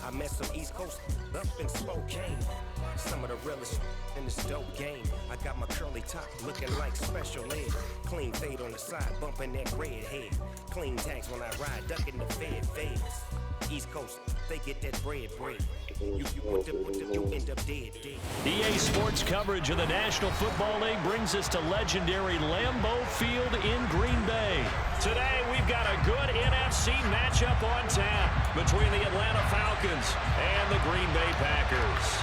I met some East Coast up in Spokane. Some of the realest in this dope game. I got my curly top looking like special ed. Clean fade on the side, bumping that red head. Clean tags when I ride, ducking the feds. East Coast, they get that bread. You end up dead. EA Sports coverage of the National Football League brings us to legendary Lambeau Field in Green Bay. Today, we've got a good NFC matchup on tap between the Atlanta Falcons and the Green Bay Packers.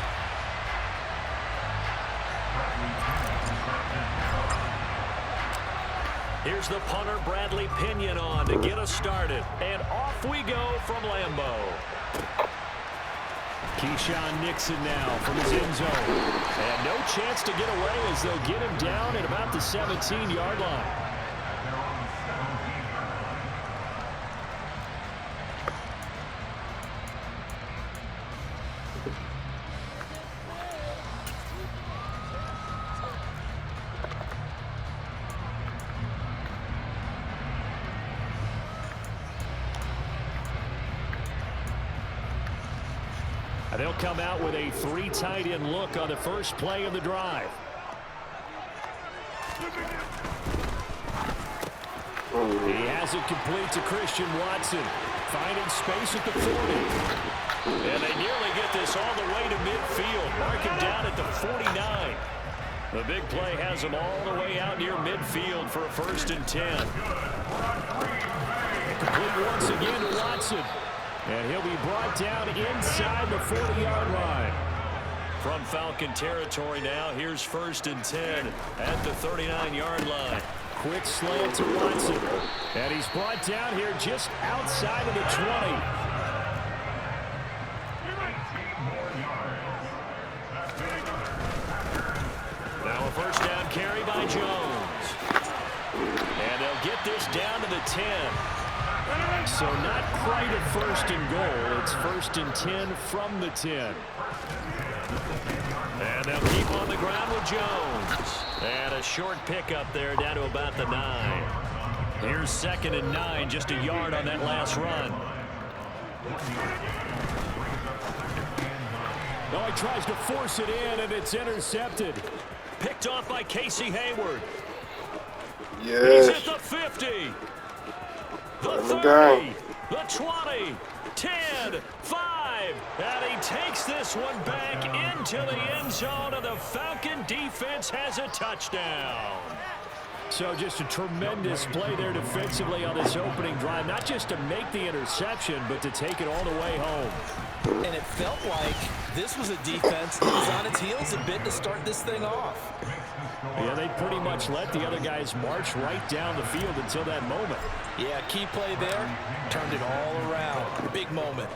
Here's the punter, Bradley Pinion, on to get us started. And off we go from Lambeau. Keyshawn Nixon now from his end zone. And no chance to get away as they'll get him down at about the 17-yard line. They'll come out with a 3 tight end look on the first play of the drive. He has it complete to Christian Watson. Finding space at the 40. And they nearly get this all the way to midfield. Mark him down at the 49. The big play has him all the way out near midfield for a 1st and 10. Complete once again to Watson. And he'll be brought down inside the 40-yard line. From Falcon territory now, here's 1st and 10 at the 39-yard line. Quick slant to Watson. And he's brought down here just outside of the 20. Now a 1st down carry by Jones. And they'll get this down to the 10. So not quite a 1st and goal. It's 1st and 10 from the 10. And they'll keep on the ground with Jones. And a short pickup there down to about the 9. Here's 2nd and 9, just a yard on that last run. Oh, he tries to force it in, and it's intercepted. Picked off by Casey Hayward. Yes. He's at the 50. The 30, the 20, 10, 5, and he takes this one back into the end zone, and the Falcon defense has a touchdown. So just a tremendous play there defensively on this opening drive, not just to make the interception, but to take it all the way home. And it felt like this was a defense that was on its heels a bit to start this thing off. Yeah, they pretty much let the other guys march right down the field until that moment. Yeah, key play there, turned it all around. Big moment.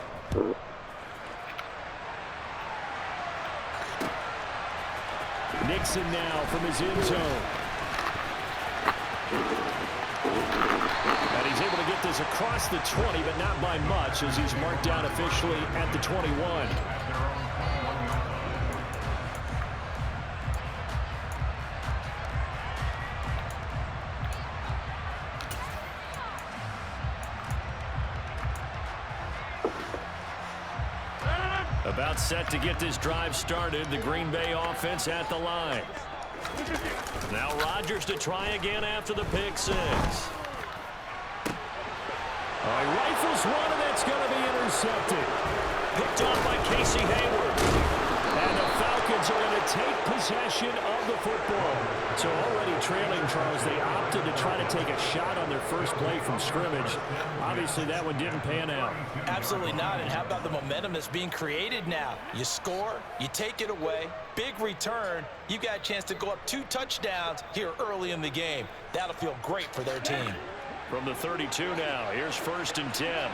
Nixon now from his end zone. And he's able to get this across the 20, but not by much, as he's marked down officially at the 21. About set to get this drive started. The Green Bay offense at the line. Now Rodgers to try again after the pick 6. He rifles one, and that's going to be intercepted. Picked off by Casey Hayward. And the Falcons are going to take possession of the football. So already trailing, Charles, they opted to try to take a shot on their first play from scrimmage. Obviously, that one didn't pan out. Absolutely not. And how about the momentum that's being created now? You score, you take it away, big return. You got a chance to go up 2 touchdowns here early in the game. That'll feel great for their team. From the 32 now, here's 1st and 10.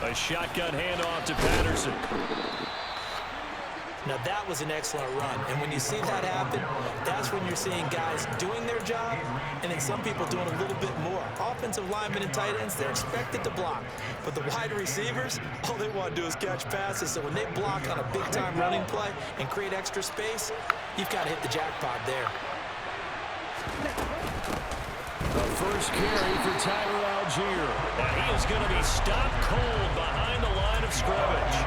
A shotgun handoff to Patterson. Now that was an excellent run, and when you see that happen, that's when you're seeing guys doing their job, and then some people doing a little bit more. Offensive linemen and tight ends, they're expected to block, but the wide receivers, all they want to do is catch passes. So when they block on a big-time running play and create extra space, you've got to hit the jackpot there. The first carry for Tyler Algier. Algier. And he is going to be stopped cold behind the line of scrimmage.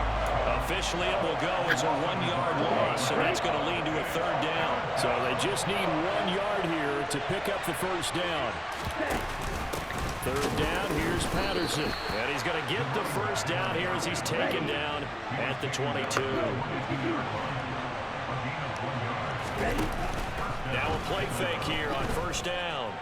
Officially, it will go as a 1-yard loss, and that's going to lead to a 3rd down. So they just need 1 yard here to pick up the 1st down. 3rd down, here's Patterson. And he's going to get the 1st down here as he's taken down at the 22. Now a play fake here on 1st down.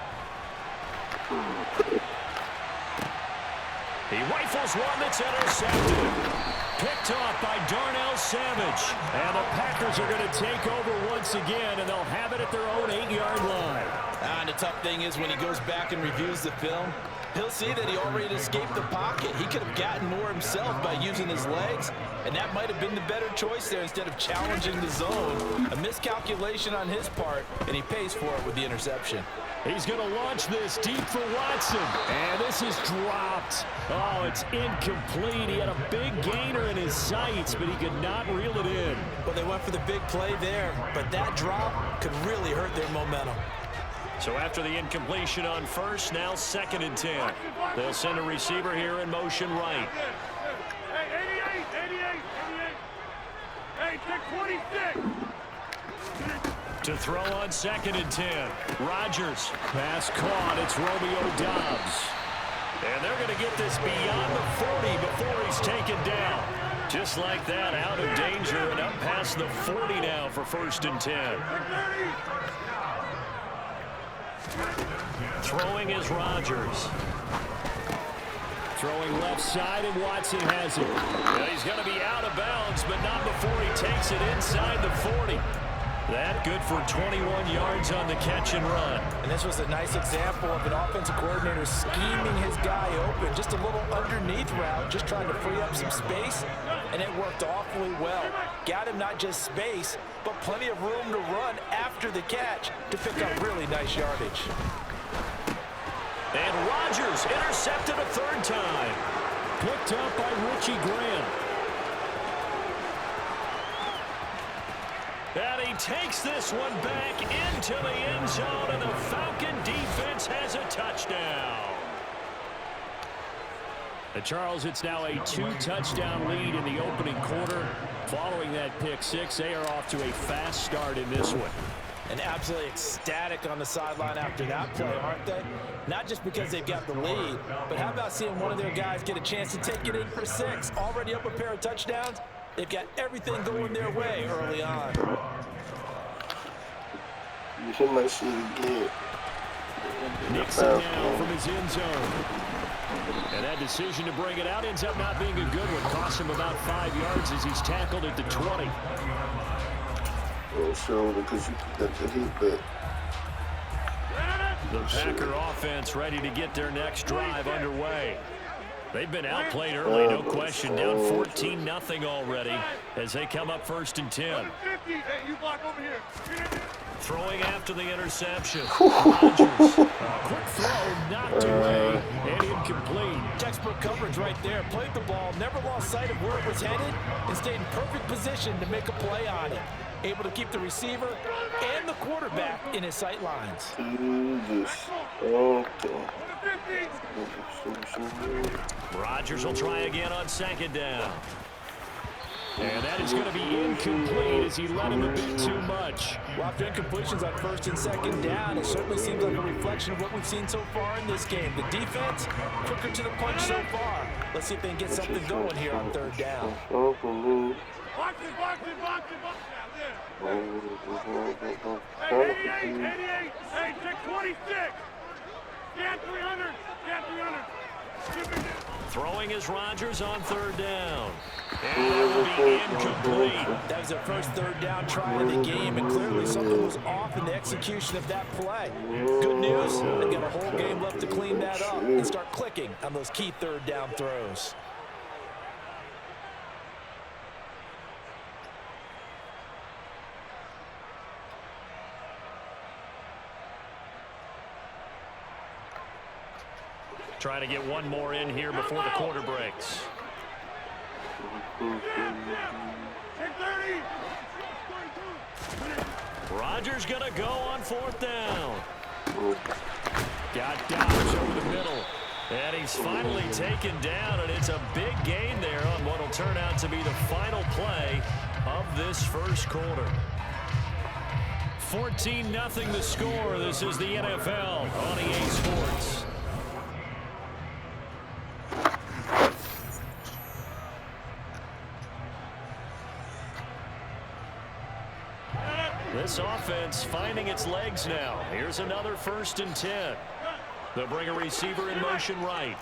He rifles one that's intercepted. Picked off by Darnell Savage. And the Packers are going to take over once again, and they'll have it at their own 8-yard line. And the tough thing is when he goes back and reviews the film, he'll see that he already escaped the pocket. He could have gotten more himself by using his legs, and that might have been the better choice there instead of challenging the zone. A miscalculation on his part, and he pays for it with the interception. He's going to launch this deep for Watson. And this is dropped. Oh, it's incomplete. He had a big gainer in his sights, but he could not reel it in. Well, they went for the big play there, but that drop could really hurt their momentum. So after the incompletion on 1st, now 2nd and 10. They'll send a receiver here in motion right. Hey, 88. Hey, check 26. To throw on 2nd and 10. Rodgers. Pass caught. It's Romeo Doubs. And they're going to get this beyond the 40 before he's taken down. Just like that, out of danger and up past the 40 now for 1st and 10. Throwing is Rodgers. Throwing left side, and Watson has it. And he's going to be out of bounds, but not before he takes it inside the 40. That good for 21 yards on the catch and run. And this was a nice example of an offensive coordinator scheming his guy open. Just a little underneath route, just trying to free up some space, and it worked awfully well. Got him not just space, but plenty of room to run after the catch to pick up really nice yardage. And Rodgers intercepted a 3rd time. Picked up by Richie Graham. And he takes this one back into the end zone, and the Falcon defense has a touchdown. And Charles, it's now a 2-touchdown lead in the opening quarter. Following that pick 6, they are off to a fast start in this one. And absolutely ecstatic on the sideline after that play, aren't they? Not just because they've got the lead, but how about seeing one of their guys get a chance to take it in for 6? Already up a pair of touchdowns. They've got everything going their way early on. You might see it again. Nixon now from his end zone. And that decision to bring it out ends up not being a good one. Costs him about 5 yards as he's tackled at the 20. Oh, sure, because you got the heat back. The Packer offense ready to get their next drive underway. They've been outplayed early, no question. Down 14-0 already as they come up 1st and 10. Throwing after the interception. Rodgers. Quick throw, knocked away, and incomplete. Textbook coverage right there. Played the ball, never lost sight of where it was headed, and stayed in perfect position to make a play on it. Able to keep the receiver and the quarterback in his sight lines. Rodgers will try again on 2nd down. And that is going to be incomplete as he let him a bit too much. Well, after incompletions on 1st and 2nd down, it certainly seems like a reflection of what we've seen so far in this game. The defense, quicker to the punch so far. Let's see if they can get something going here on 3rd down. Box it. Hey, 88. Hey, check 26. Scan 300. Throwing is Rodgers on 3rd down. And that will be incomplete. That was their first 3rd down try of the game, and clearly something was off in the execution of that play. Good news, they've got a whole game left to clean that up and start clicking on those key 3rd down throws. Trying to get one more in here before the quarter breaks. Rodgers going to go on 4th down. Got Doubs over the middle. And he's finally taken down, and it's a big gain there on what will turn out to be the final play of this first quarter. 14-0 the score. This is the NFL on EA Sports. This offense finding its legs now. Here's another 1st and 10. They'll bring a receiver in motion right.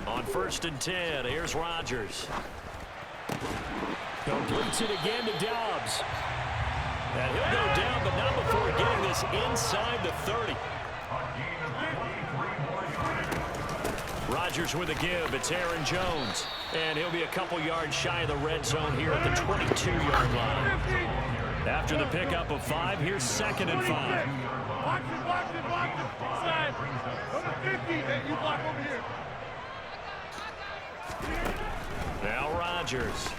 On 1st and 10, here's Rodgers. Completes it again to Dobbs. And he'll go down, but not before getting this inside the 30. Rodgers with a give. It's Aaron Jones. And he'll be a couple yards shy of the red zone here at the 22-yard line. After the pickup of 5, here's 2nd and 5. Box it. Side. Number 50. Hey, you block over here. Now Rodgers.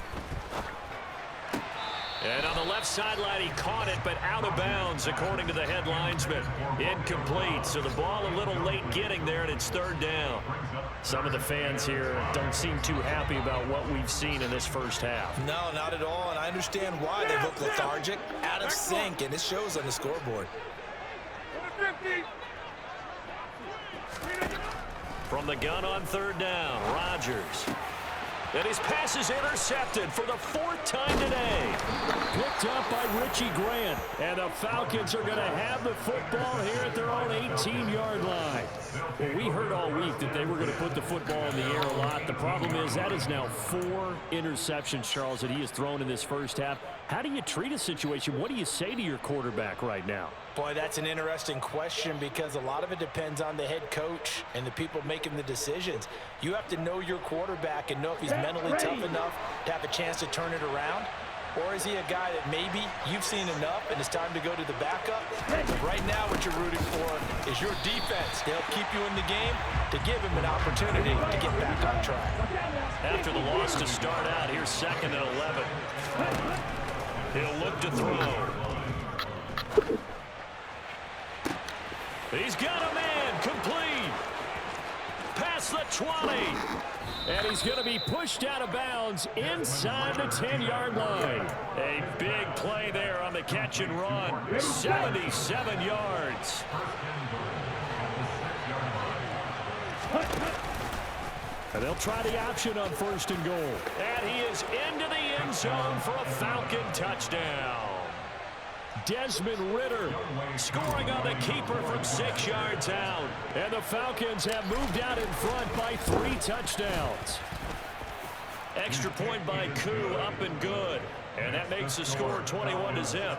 And on the left sideline, he caught it, but out of bounds, according to the head linesman. Incomplete, so the ball a little late getting there, and it's 3rd down. Some of the fans here don't seem too happy about what we've seen in this first half. No, not at all, and I understand why they look lethargic, out of sync, and it shows on the scoreboard. Number 50. From the gun on 3rd down, Rodgers. And his pass is intercepted for the 4th time today. Picked up by Richie Grant. And the Falcons are going to have the football here at their own 18-yard line. Well, we heard all week that they were going to put the football in the air a lot. The problem is that is now 4 interceptions, Charles, that he has thrown in this first half. How do you treat a situation? What do you say to your quarterback right now? Boy, that's an interesting question because a lot of it depends on the head coach and the people making the decisions. You have to know your quarterback and know if he's mentally tough enough to have a chance to turn it around. Or is he a guy that maybe you've seen enough and it's time to go to the backup? Right now what you're rooting for is your defense to help keep you in the game, to give him an opportunity to get back on track. After the loss to start out, here's 2nd and 11. He'll look to throw. He's got a man, complete. Past the 20. And he's going to be pushed out of bounds inside the 10-yard line. A big play there on the catch and run. 77 yards. And they'll try the option on 1st and goal. And he is into the end zone for a Falcon touchdown. Desmond Ridder Scoring on the keeper from 6 yards out. And the Falcons have moved out in front by 3 touchdowns. Extra point by Koo, up and good. And that makes the score 21-0.